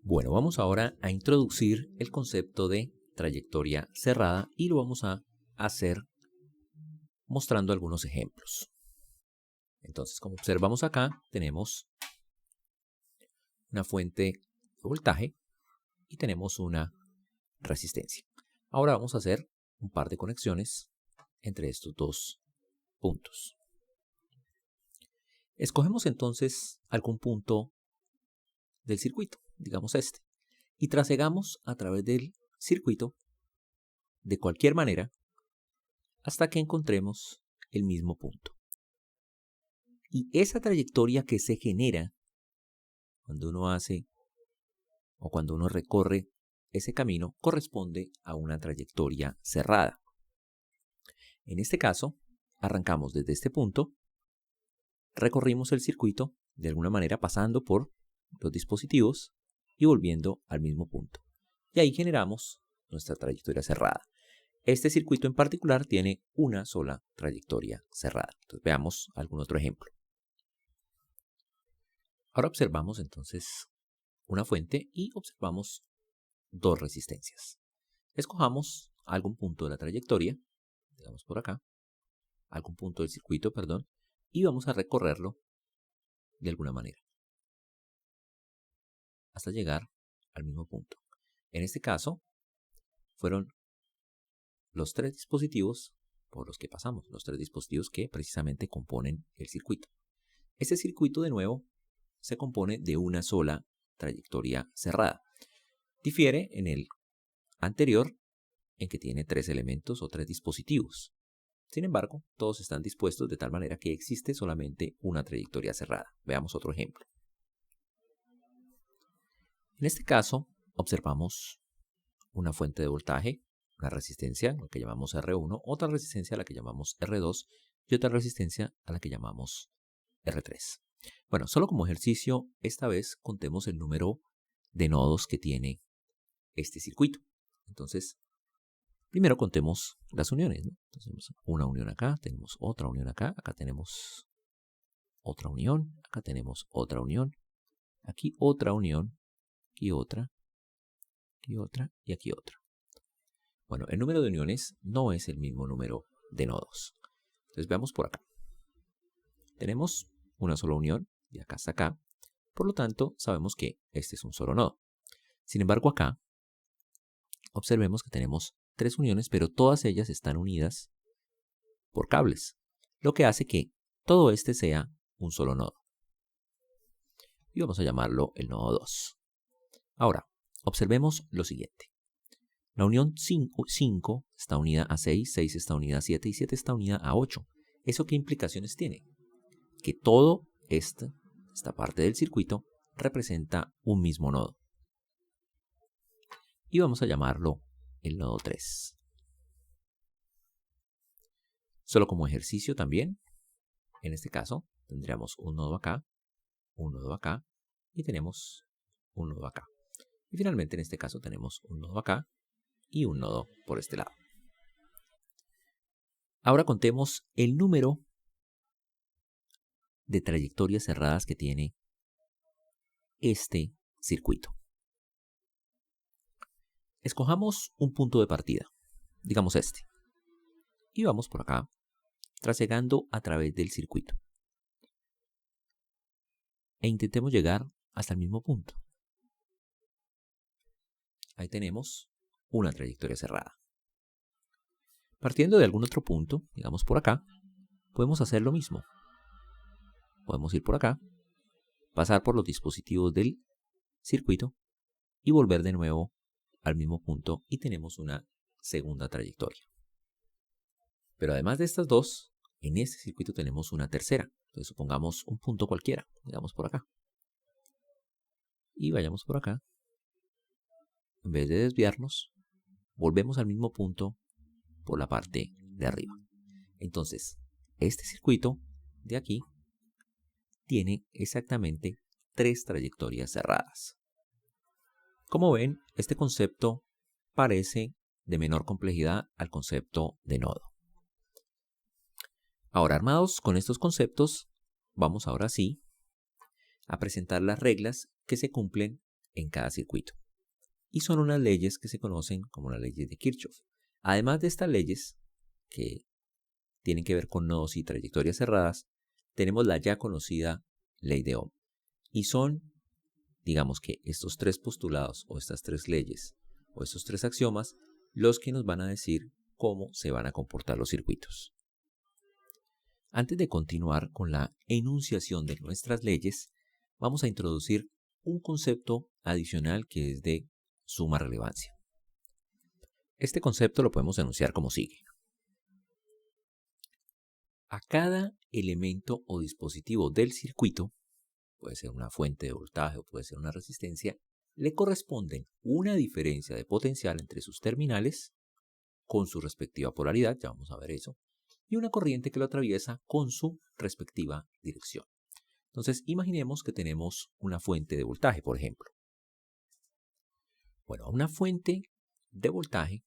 Bueno, vamos ahora a introducir el concepto de trayectoria cerrada y lo vamos a hacer mostrando algunos ejemplos. Entonces, como observamos acá, tenemos una fuente de voltaje y tenemos una resistencia. Ahora vamos a hacer un par de conexiones entre estos dos puntos. Escogemos entonces algún punto del circuito, digamos este, y trasegamos a través del circuito de cualquier manera hasta que encontremos el mismo punto. Y esa trayectoria que se genera cuando uno hace o cuando uno recorre ese camino corresponde a una trayectoria cerrada. En este caso, arrancamos desde este punto, recorrimos el circuito de alguna manera pasando por los dispositivos y volviendo al mismo punto. Y ahí generamos nuestra trayectoria cerrada. Este circuito en particular tiene una sola trayectoria cerrada. Entonces veamos algún otro ejemplo. Ahora observamos entonces una fuente y observamos dos resistencias. Escojamos algún punto de la trayectoria, digamos por acá, algún punto del circuito, perdón, y vamos a recorrerlo de alguna manera hasta llegar al mismo punto. En este caso, fueron los tres dispositivos por los que pasamos, los tres dispositivos que precisamente componen el circuito. Este circuito, de nuevo, se compone de una sola trayectoria cerrada. Difiere en el anterior en que tiene tres elementos o tres dispositivos. Sin embargo, todos están dispuestos de tal manera que existe solamente una trayectoria cerrada. Veamos otro ejemplo. En este caso, observamos una fuente de voltaje, una resistencia, lo que llamamos R1, otra resistencia a la que llamamos R2 y otra resistencia a la que llamamos R3. Bueno, solo como ejercicio, esta vez contemos el número de nodos que tiene este circuito. Entonces, primero contemos las uniones, ¿no? Entonces, tenemos una unión acá, tenemos otra unión acá, acá tenemos otra unión, acá tenemos otra unión, aquí otra unión, aquí otra y aquí otra. Bueno, el número de uniones no es el mismo número de nodos. Entonces veamos por acá. Tenemos una sola unión, de acá hasta acá. Por lo tanto, sabemos que este es un solo nodo. Sin embargo, acá, observemos que tenemos tres uniones, pero todas ellas están unidas por cables, lo que hace que todo este sea un solo nodo. Y vamos a llamarlo el nodo 2. Ahora, observemos lo siguiente. La unión 5 está unida a 6, 6 está unida a 7 y 7 está unida a 8. ¿Eso qué implicaciones tiene? Que todo esta parte del circuito representa un mismo nodo. Y vamos a llamarlo el nodo 3. Solo como ejercicio también, en este caso, tendríamos un nodo acá y tenemos un nodo acá. Y finalmente en este caso tenemos un nodo acá y un nodo por este lado. Ahora contemos el número de trayectorias cerradas que tiene este circuito. Escojamos un punto de partida, digamos este, y vamos por acá, trasegando a través del circuito. E intentemos llegar hasta el mismo punto. Ahí tenemos una trayectoria cerrada. Partiendo de algún otro punto, digamos por acá, podemos hacer lo mismo. Podemos ir por acá, pasar por los dispositivos del circuito y volver de nuevo al mismo punto y tenemos una segunda trayectoria. Pero además de estas dos, en este circuito tenemos una tercera. Entonces supongamos un punto cualquiera, digamos por acá. Y vayamos por acá. En vez de desviarnos, volvemos al mismo punto por la parte de arriba. Entonces, este circuito de aquí tiene exactamente tres trayectorias cerradas. Como ven, este concepto parece de menor complejidad al concepto de nodo. Ahora, armados con estos conceptos, vamos ahora sí a presentar las reglas que se cumplen en cada circuito. Y son unas leyes que se conocen como las leyes de Kirchhoff. Además de estas leyes, que tienen que ver con nodos y trayectorias cerradas, tenemos la ya conocida ley de Ohm. Y son, digamos que estos tres postulados o estas tres leyes o estos tres axiomas los que nos van a decir cómo se van a comportar los circuitos. Antes de continuar con la enunciación de nuestras leyes, vamos a introducir un concepto adicional que es de suma relevancia. Este concepto lo podemos enunciar como sigue. A cada elemento o dispositivo del circuito, puede ser una fuente de voltaje o puede ser una resistencia, le corresponden una diferencia de potencial entre sus terminales con su respectiva polaridad, ya vamos a ver eso, y una corriente que lo atraviesa con su respectiva dirección. Entonces, imaginemos que tenemos una fuente de voltaje, por ejemplo. Bueno, a una fuente de voltaje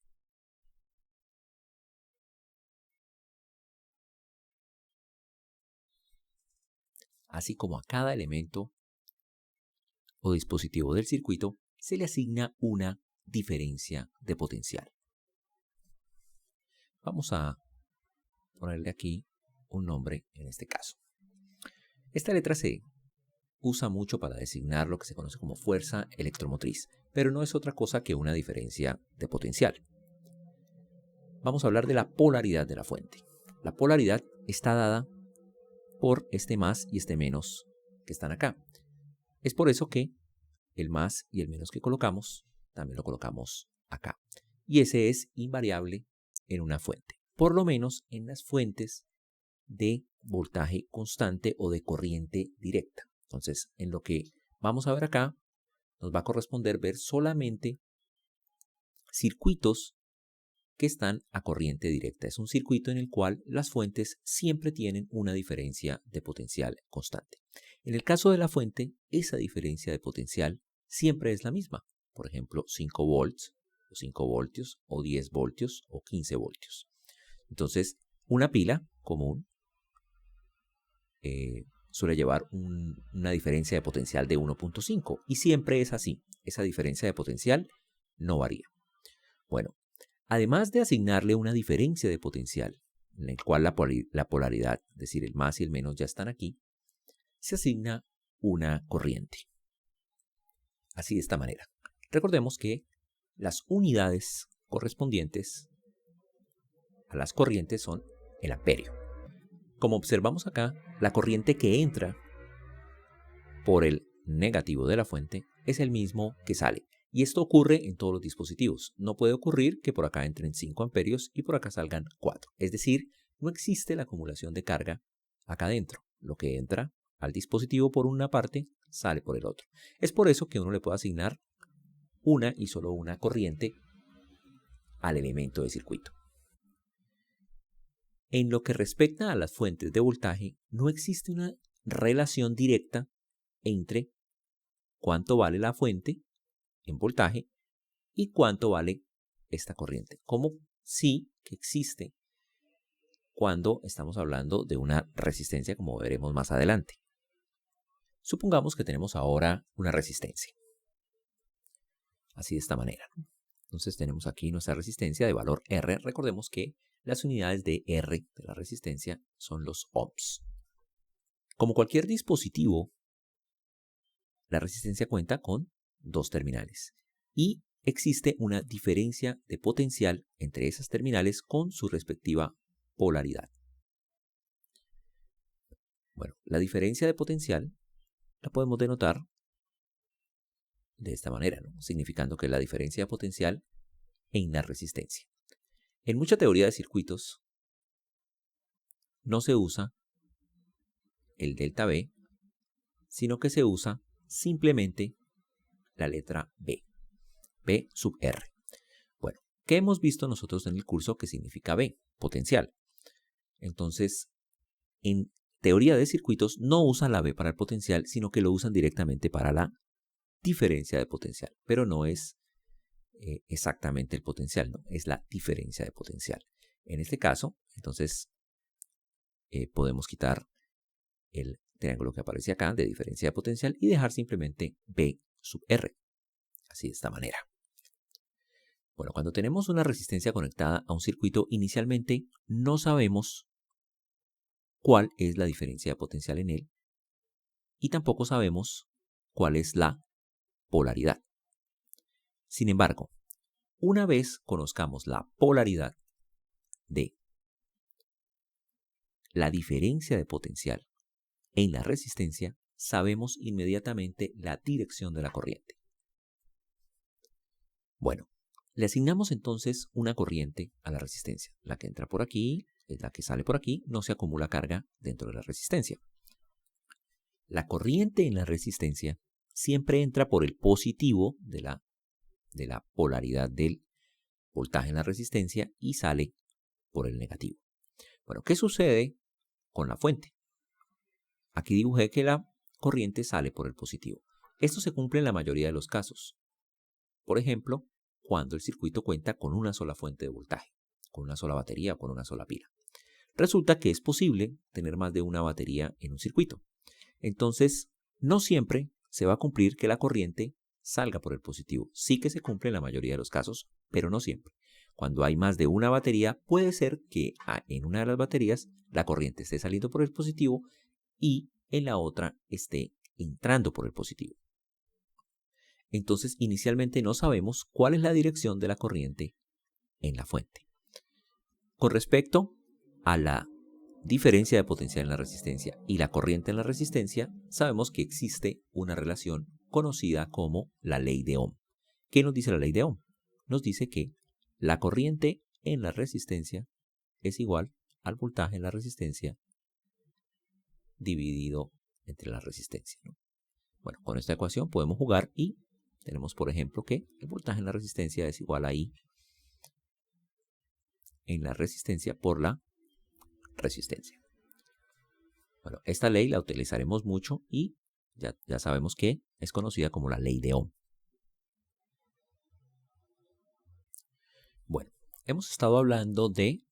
así como a cada elemento o dispositivo del circuito, se le asigna una diferencia de potencial. Vamos a ponerle aquí un nombre en este caso. Esta letra C usa mucho para designar lo que se conoce como fuerza electromotriz, pero no es otra cosa que una diferencia de potencial. Vamos a hablar de la polaridad de la fuente. La polaridad está dada por este más y este menos que están acá. Es por eso que el más y el menos que colocamos, también lo colocamos acá. Y ese es invariable en una fuente, por lo menos en las fuentes de voltaje constante o de corriente directa. Entonces, en lo que vamos a ver acá, nos va a corresponder ver solamente circuitos que están a corriente directa. Es un circuito en el cual las fuentes siempre tienen una diferencia de potencial constante. En el caso de la fuente, esa diferencia de potencial siempre es la misma. Por ejemplo, 5 volts, o 5 voltios, o 10 voltios, o 15 voltios. Entonces, una pila común suele llevar una diferencia de potencial de 1.5 y siempre es así. Esa diferencia de potencial no varía. Bueno, además de asignarle una diferencia de potencial, en el cual la polaridad, es decir, el más y el menos ya están aquí, se asigna una corriente. Así de esta manera. Recordemos que las unidades correspondientes a las corrientes son el amperio. Como observamos acá, la corriente que entra por el negativo de la fuente es el mismo que sale. Y esto ocurre en todos los dispositivos. No puede ocurrir que por acá entren 5 amperios y por acá salgan 4. Es decir, no existe la acumulación de carga acá adentro. Lo que entra al dispositivo por una parte sale por el otro. Es por eso que uno le puede asignar una y solo una corriente al elemento de circuito. En lo que respecta a las fuentes de voltaje, no existe una relación directa entre cuánto vale la fuente en voltaje y cuánto vale esta corriente, como sí que existe cuando estamos hablando de una resistencia, como veremos más adelante. Supongamos que tenemos ahora una resistencia, así de esta manera. Entonces tenemos aquí nuestra resistencia de valor R. Recordemos que las unidades de R de la resistencia son los ohms. Como cualquier dispositivo, la resistencia cuenta con dos terminales y existe una diferencia de potencial entre esas terminales con su respectiva polaridad. Bueno, la diferencia de potencial la podemos denotar de esta manera, ¿no? Significando que la diferencia de potencial en la resistencia. En mucha teoría de circuitos no se usa el delta B, sino que se usa simplemente la letra B, B sub R. Bueno, ¿qué hemos visto nosotros en el curso que significa B? Potencial. Entonces, en teoría de circuitos no usan la B para el potencial, sino que lo usan directamente para la diferencia de potencial, pero no es exactamente el potencial, no, es la diferencia de potencial. En este caso, entonces, podemos quitar el triángulo que aparece acá de diferencia de potencial y dejar simplemente B sub R. así de esta manera. Bueno, cuando tenemos una resistencia conectada a un circuito, inicialmente no sabemos cuál es la diferencia de potencial en él y tampoco sabemos cuál es la polaridad. Sin embargo, una vez conozcamos la polaridad de la diferencia de potencial en la resistencia, sabemos inmediatamente la dirección de la corriente. Bueno, le asignamos entonces una corriente a la resistencia. La que entra por aquí es la que sale por aquí, no se acumula carga dentro de la resistencia. La corriente en la resistencia siempre entra por el positivo de la polaridad del voltaje en la resistencia y sale por el negativo. Bueno, ¿qué sucede con la fuente? Aquí dibujé que la corriente sale por el positivo. Esto se cumple en la mayoría de los casos. Por ejemplo, cuando el circuito cuenta con una sola fuente de voltaje, con una sola batería o con una sola pila. Resulta que es posible tener más de una batería en un circuito. Entonces, no siempre se va a cumplir que la corriente salga por el positivo. Sí que se cumple en la mayoría de los casos, pero no siempre. Cuando hay más de una batería, puede ser que en una de las baterías la corriente esté saliendo por el positivo y en la otra esté entrando por el positivo. Entonces, inicialmente no sabemos cuál es la dirección de la corriente en la fuente. Con respecto a la diferencia de potencial en la resistencia y la corriente en la resistencia, sabemos que existe una relación conocida como la ley de Ohm. ¿Qué nos dice la ley de Ohm? Nos dice que la corriente en la resistencia es igual al voltaje en la resistencia dividido entre la resistencia, ¿no? Bueno, con esta ecuación podemos jugar y tenemos, por ejemplo, que el voltaje en la resistencia es igual a I en la resistencia por la resistencia. Bueno, esta ley la utilizaremos mucho y ya sabemos que es conocida como la ley de Ohm. Bueno, hemos estado hablando de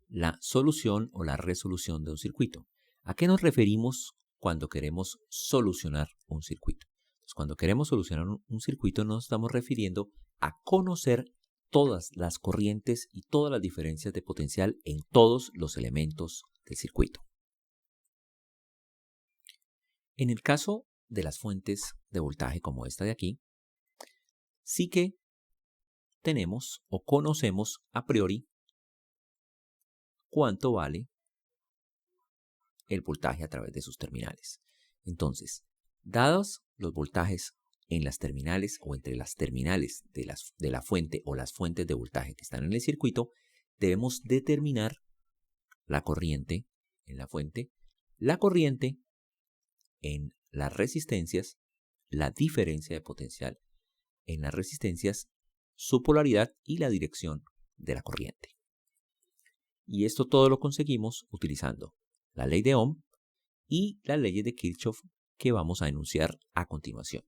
la solución o la resolución de un circuito. ¿A qué nos referimos cuando queremos solucionar un circuito? Pues cuando queremos solucionar un circuito nos estamos refiriendo a conocer todas las corrientes y todas las diferencias de potencial en todos los elementos del circuito. En el caso de las fuentes de voltaje como esta de aquí, sí que tenemos o conocemos a priori cuánto vale el voltaje a través de sus terminales. Entonces, dados los voltajes en las terminales o entre las terminales de la fuente o las fuentes de voltaje que están en el circuito, debemos determinar la corriente en la fuente, la corriente en las resistencias, la diferencia de potencial en las resistencias, su polaridad y la dirección de la corriente. Y esto todo lo conseguimos utilizando la ley de Ohm y las leyes de Kirchhoff que vamos a enunciar a continuación.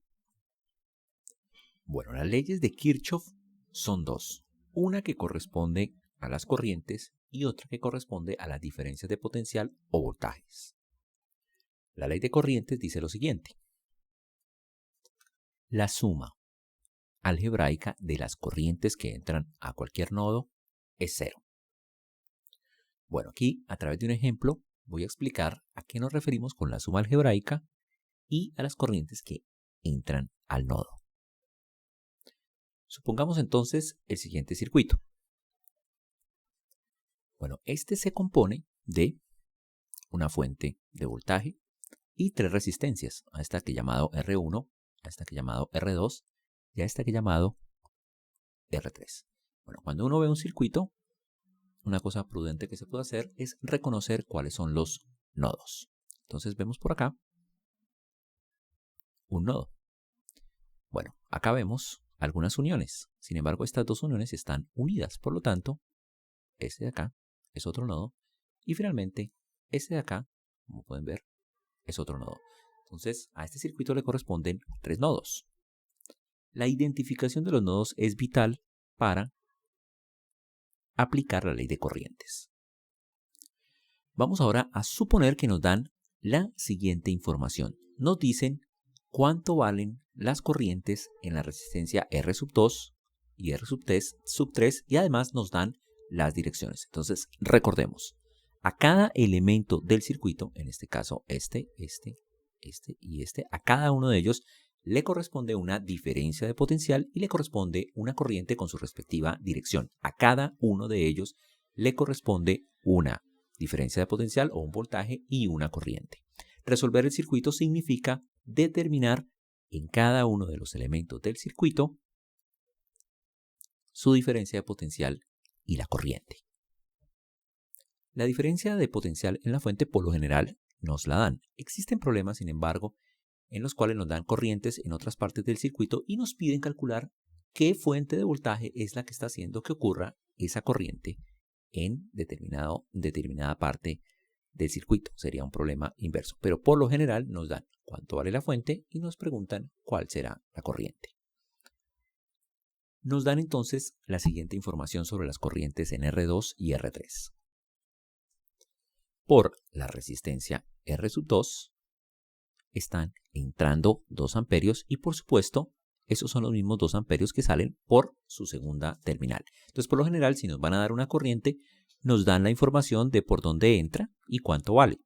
Bueno, las leyes de Kirchhoff son dos. Una que corresponde a las corrientes y otra que corresponde a las diferencias de potencial o voltajes. La ley de corrientes dice lo siguiente. La suma algebraica de las corrientes que entran a cualquier nodo es cero. Bueno, aquí a través de un ejemplo voy a explicar a qué nos referimos con la suma algebraica y a las corrientes que entran al nodo. Supongamos entonces el siguiente circuito. Bueno, este se compone de una fuente de voltaje y tres resistencias, a esta que he llamado R1, a esta que he llamado R2 y a esta que he llamado R3. Bueno, cuando uno ve un circuito, una cosa prudente que se puede hacer es reconocer cuáles son los nodos. Entonces vemos por acá un nodo. Bueno, acá vemos algunas uniones. Sin embargo, estas dos uniones están unidas. Por lo tanto, este de acá es otro nodo. Y finalmente, este de acá, como pueden ver, es otro nodo. Entonces, a este circuito le corresponden tres nodos. La identificación de los nodos es vital para aplicar la ley de corrientes. Vamos ahora a suponer que nos dan la siguiente información. Nos dicen cuánto valen las corrientes en la resistencia R sub 2 y R sub 3 y además nos dan las direcciones. Entonces recordemos, a cada elemento del circuito, en este caso este y este, a cada uno de ellos le corresponde una diferencia de potencial y le corresponde una corriente con su respectiva dirección. A cada uno de ellos le corresponde una diferencia de potencial o un voltaje y una corriente. Resolver el circuito significa determinar en cada uno de los elementos del circuito su diferencia de potencial y la corriente. La diferencia de potencial en la fuente por lo general nos la dan. Existen problemas, sin embargo, en los cuales nos dan corrientes en otras partes del circuito y nos piden calcular qué fuente de voltaje es la que está haciendo que ocurra esa corriente en determinada parte del circuito. Sería un problema inverso, pero por lo general nos dan cuánto vale la fuente y nos preguntan cuál será la corriente. Nos dan entonces la siguiente información sobre las corrientes en R2 y R3. Por la resistencia R sub 2 están entrando 2 amperios y por supuesto esos son los mismos 2 amperios que salen por su segunda terminal. Entonces por lo general si nos van a dar una corriente nos dan la información de por dónde entra y cuánto vale.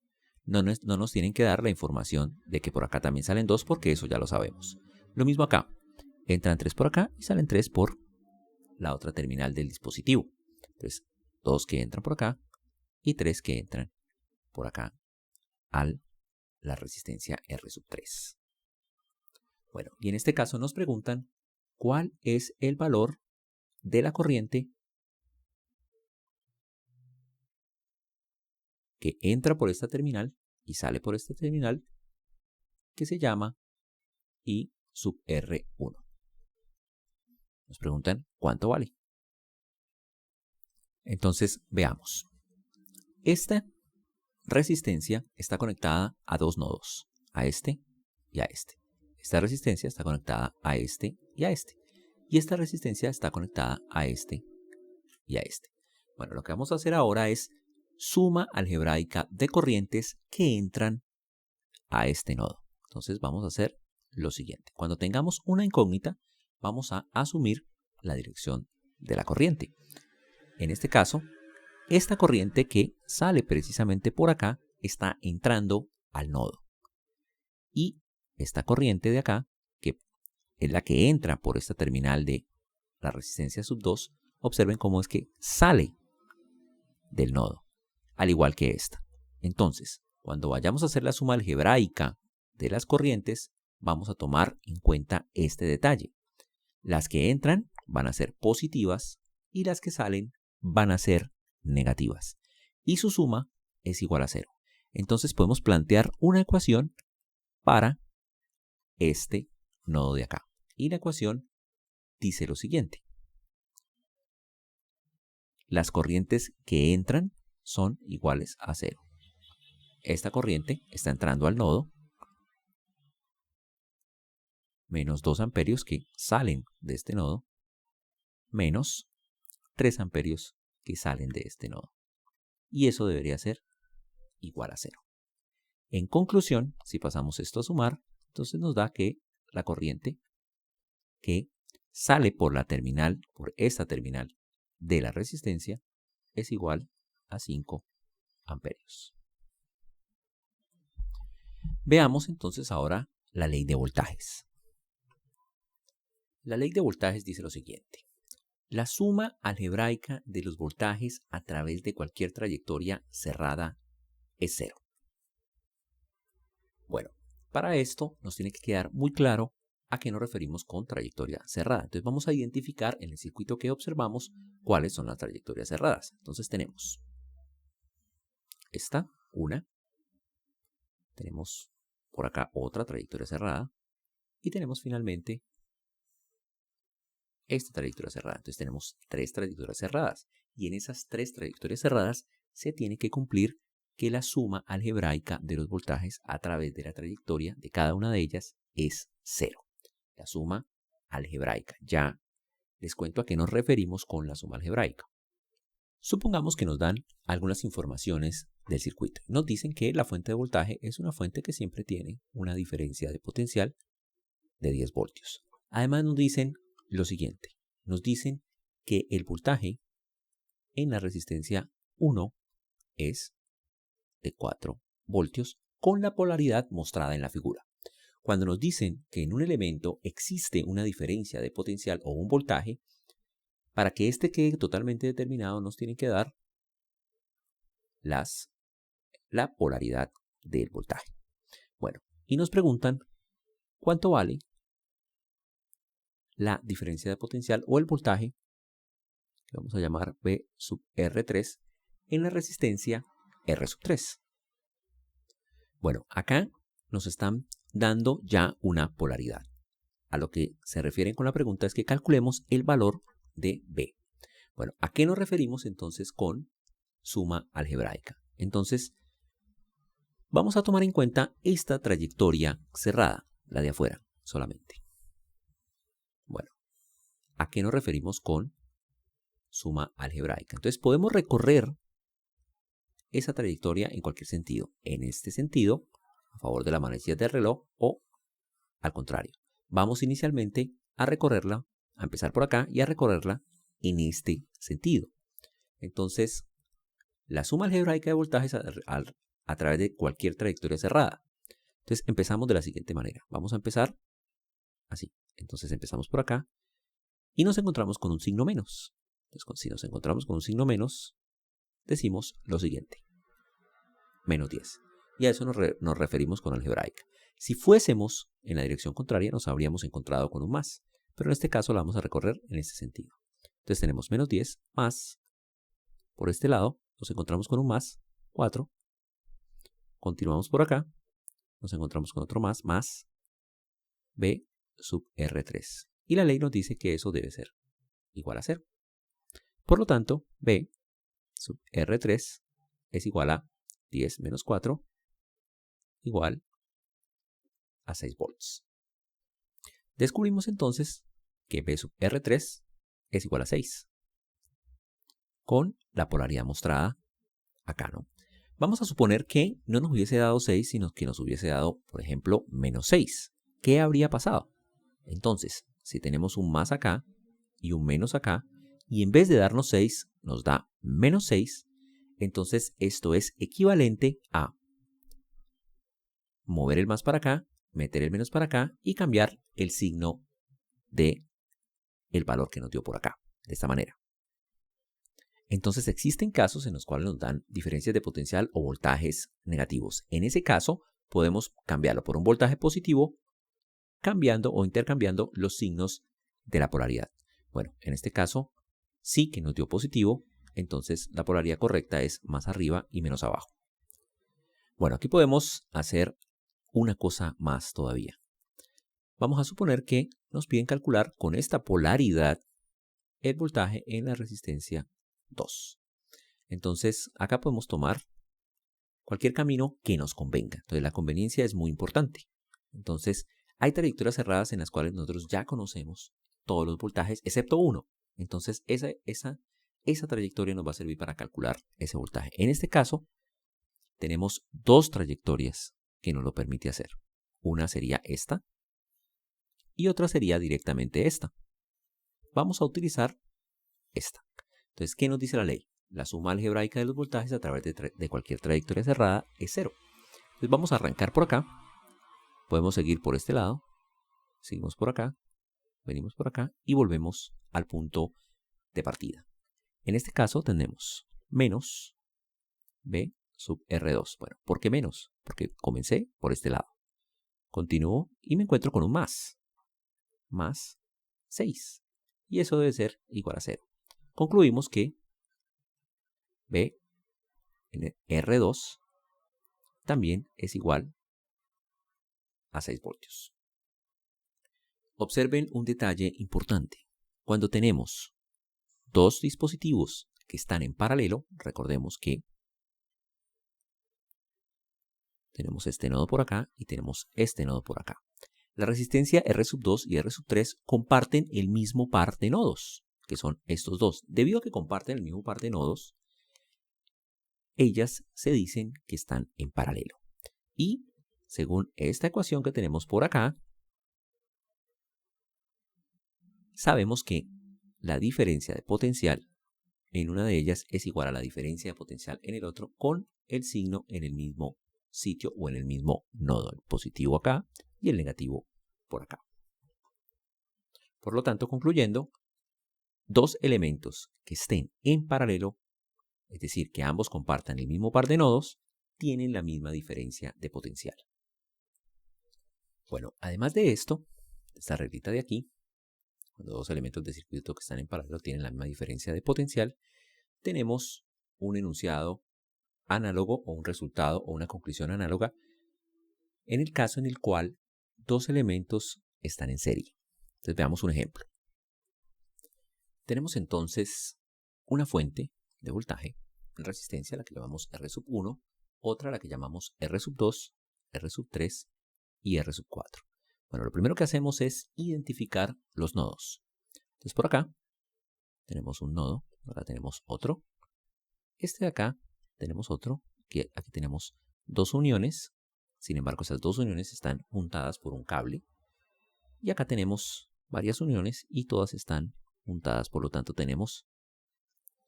No nos tienen que dar la información de que por acá también salen 2 porque eso ya lo sabemos. Lo mismo acá, entran 3 por acá y salen 3 por la otra terminal del dispositivo. Entonces 2 que entran por acá y 3 que entran por acá a la resistencia R sub 3. Bueno, y en este caso nos preguntan cuál es el valor de la corriente que entra por esta terminal y sale por esta terminal que se llama I sub R1. Nos preguntan cuánto vale. Entonces veamos. Esta resistencia está conectada a 2 nodos, a este y a este. Esta resistencia está conectada a este y a este. Y esta resistencia está conectada a este y a este. Bueno, lo que vamos a hacer ahora es suma algebraica de corrientes que entran a este nodo. Entonces vamos a hacer lo siguiente. Cuando tengamos una incógnita, vamos a asumir la dirección de la corriente. En este caso, esta corriente que sale precisamente por acá está entrando al nodo. Y esta corriente de acá, que es la que entra por esta terminal de la resistencia sub 2, observen cómo es que sale del nodo, al igual que esta. Entonces, cuando vayamos a hacer la suma algebraica de las corrientes, vamos a tomar en cuenta este detalle. Las que entran van a ser positivas y las que salen van a ser negativas. Y su suma es igual a 0. Entonces podemos plantear una ecuación para este nodo de acá. Y la ecuación dice lo siguiente. Las corrientes que entran son iguales a 0. Esta corriente está entrando al nodo, menos 2 amperios que salen de este nodo, menos 3 amperios que salen de este nodo. Y eso debería ser igual a 0. En conclusión, si pasamos esto a sumar, entonces nos da que la corriente que sale por la terminal, por esta terminal de la resistencia, es igual a 5 amperios. Veamos entonces ahora la ley de voltajes. La ley de voltajes dice lo siguiente. La suma algebraica de los voltajes a través de cualquier trayectoria cerrada es 0. Bueno, para esto nos tiene que quedar muy claro a qué nos referimos con trayectoria cerrada. Entonces vamos a identificar en el circuito que observamos cuáles son las trayectorias cerradas. Entonces tenemos esta, una. Tenemos por acá otra trayectoria cerrada. Y tenemos finalmente esta trayectoria cerrada. Entonces tenemos 3 trayectorias cerradas. Y en esas 3 trayectorias cerradas se tiene que cumplir que la suma algebraica de los voltajes a través de la trayectoria de cada una de ellas es 0. La suma algebraica. Ya les cuento a qué nos referimos con la suma algebraica. Supongamos que nos dan algunas informaciones del circuito. Nos dicen que la fuente de voltaje es una fuente que siempre tiene una diferencia de potencial de 10 voltios. Además nos dicen lo siguiente. Nos dicen que el voltaje en la resistencia 1 es de 4 voltios con la polaridad mostrada en la figura. Cuando nos dicen que en un elemento existe una diferencia de potencial o un voltaje, para que este quede totalmente determinado nos tienen que dar la polaridad del voltaje. Bueno, y nos preguntan cuánto vale la diferencia de potencial o el voltaje, que vamos a llamar V sub R3, en la resistencia R sub 3. Bueno, acá nos están dando ya una polaridad. A lo que se refieren con la pregunta es que calculemos el valor de B. Bueno, ¿a qué nos referimos entonces con suma algebraica? Entonces, vamos a tomar en cuenta esta trayectoria cerrada, la de afuera solamente. Bueno, ¿a qué nos referimos con suma algebraica? Entonces, podemos recorrer esa trayectoria en cualquier sentido. En este sentido, a favor de la manecilla del reloj, o al contrario. Vamos inicialmente a recorrerla, a empezar por acá y a recorrerla en este sentido. Entonces, la suma algebraica de voltajes a través de cualquier trayectoria cerrada. Entonces, empezamos de la siguiente manera. Vamos a empezar así. Entonces, empezamos por acá y nos encontramos con un signo menos. Entonces, si nos encontramos con un signo menos, decimos lo siguiente. Menos 10. Y a eso nos referimos con algebraica. Si fuésemos en la dirección contraria, nos habríamos encontrado con un más. Pero en este caso la vamos a recorrer en este sentido. Entonces tenemos menos 10 más. Por este lado nos encontramos con un más, 4. Continuamos por acá. Nos encontramos con otro más, más B sub R3. Y la ley nos dice que eso debe ser igual a 0. Por lo tanto, B sub R3 es igual a 10 menos 4 igual a 6 volts. Descubrimos entonces que B sub R3 es igual a 6 con la polaridad mostrada acá, ¿no? Vamos a suponer que no nos hubiese dado 6, sino que nos hubiese dado, por ejemplo, menos 6. ¿Qué habría pasado? Entonces, si tenemos un más acá y un menos acá, y en vez de darnos 6, nos da menos 6, entonces esto es equivalente a mover el más para acá, meter el menos para acá y cambiar el signo de el valor que nos dio por acá, de esta manera. Entonces existen casos en los cuales nos dan diferencias de potencial o voltajes negativos. En ese caso podemos cambiarlo por un voltaje positivo cambiando o intercambiando los signos de la polaridad. Bueno, en este caso sí que nos dio positivo, entonces la polaridad correcta es más arriba y menos abajo. Bueno, aquí podemos hacer una cosa más todavía. Vamos a suponer que nos piden calcular con esta polaridad el voltaje en la resistencia 2. Entonces, acá podemos tomar cualquier camino que nos convenga. Entonces, la conveniencia es muy importante. Entonces, hay trayectorias cerradas en las cuales nosotros ya conocemos todos los voltajes, excepto uno. Entonces, esa trayectoria nos va a servir para calcular ese voltaje. En este caso, tenemos dos trayectorias que nos lo permite hacer. Una sería esta y otra sería directamente esta. Vamos a utilizar esta. Entonces, ¿qué nos dice la ley? La suma algebraica de los voltajes a través de cualquier trayectoria cerrada es 0. Entonces vamos a arrancar por acá. Podemos seguir por este lado. Seguimos por acá. Venimos por acá y volvemos al punto de partida. En este caso tenemos menos B sub R2. Bueno, ¿por qué menos? Porque comencé por este lado. Continúo y me encuentro con un más. Más 6. Y eso debe ser igual a 0. Concluimos que B en R2 también es igual a 6 voltios. Observen un detalle importante. Cuando tenemos dos dispositivos que están en paralelo, recordemos que tenemos este nodo por acá y tenemos este nodo por acá. La resistencia R sub 2 y R sub 3 comparten el mismo par de nodos, que son estos dos. Debido a que comparten el mismo par de nodos, ellas se dicen que están en paralelo. Y según esta ecuación que tenemos por acá, sabemos que la diferencia de potencial en una de ellas es igual a la diferencia de potencial en el otro con el signo en el mismo sitio o en el mismo nodo, el positivo acá y el negativo por acá. Por lo tanto, concluyendo, dos elementos que estén en paralelo, es decir, que ambos compartan el mismo par de nodos, tienen la misma diferencia de potencial. Bueno, además de esto, esta reglita de aquí, cuando dos elementos de circuito que están en paralelo tienen la misma diferencia de potencial, tenemos un enunciado análogo o un resultado o una conclusión análoga en el caso en el cual dos elementos están en serie. Entonces veamos un ejemplo. Tenemos entonces una fuente de voltaje, en resistencia, la que llamamos R1, otra la que llamamos R2, R3 y R4. Bueno, lo primero que hacemos es identificar los nodos. Entonces por acá tenemos un nodo, ahora tenemos otro. Este de acá tenemos otro, que aquí tenemos dos uniones. Sin embargo, esas dos uniones están juntadas por un cable. Y acá tenemos varias uniones y todas están juntadas. Por lo tanto, tenemos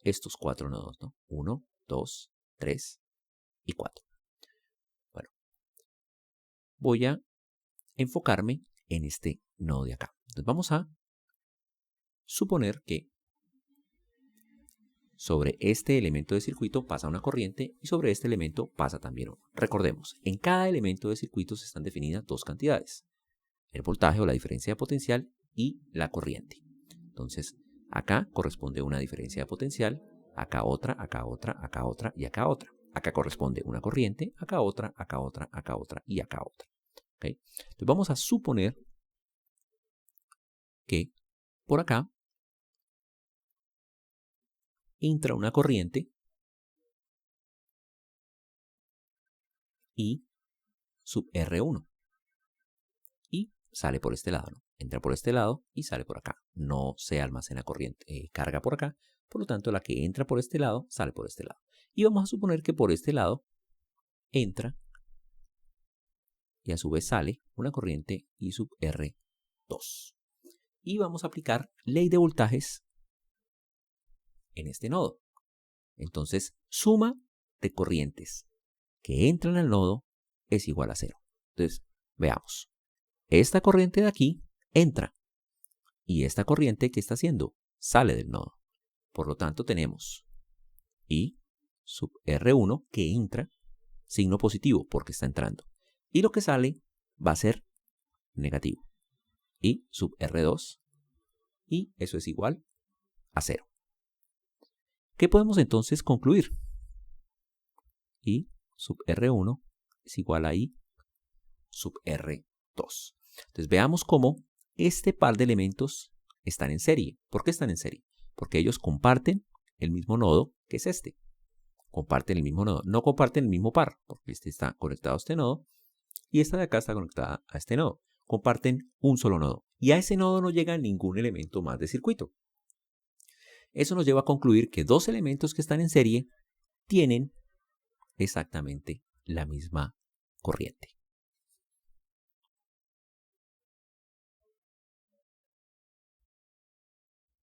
estos cuatro nodos, ¿no? 1, 2, 3 y 4. Bueno, voy a enfocarme en este nodo de acá. Entonces vamos a suponer que sobre este elemento de circuito pasa una corriente y sobre este elemento pasa también uno. Recordemos, en cada elemento de circuito están definidas dos cantidades: el voltaje o la diferencia de potencial y la corriente. Entonces, acá corresponde una diferencia de potencial, acá otra, acá otra, acá otra y acá otra. Acá corresponde una corriente, acá otra, acá otra, acá otra y acá otra. ¿Okay? Entonces vamos a suponer que por acá entra una corriente I sub R1 y sale por este lado, ¿no? Entra por este lado y sale por acá. No se almacena carga por acá, por lo tanto la que entra por este lado sale por este lado. Y vamos a suponer que por este lado entra y a su vez sale una corriente I sub R2. Y vamos a aplicar ley de voltajes en este nodo. Entonces, suma de corrientes que entran al nodo es igual a 0. Entonces, veamos. Esta corriente de aquí entra y esta corriente, ¿qué está haciendo? Sale del nodo. Por lo tanto, tenemos I sub R1 que entra, signo positivo porque está entrando. Y lo que sale va a ser negativo. I sub R2 y eso es igual a 0. ¿Qué podemos entonces concluir? I sub R1 es igual a I sub R2. Entonces veamos cómo este par de elementos están en serie. ¿Por qué están en serie? Porque ellos comparten el mismo nodo que es este. Comparten el mismo nodo. No comparten el mismo par, porque este está conectado a este nodo y esta de acá está conectada a este nodo. Comparten un solo nodo. Y a ese nodo no llega ningún elemento más de circuito. Eso nos lleva a concluir que dos elementos que están en serie tienen exactamente la misma corriente.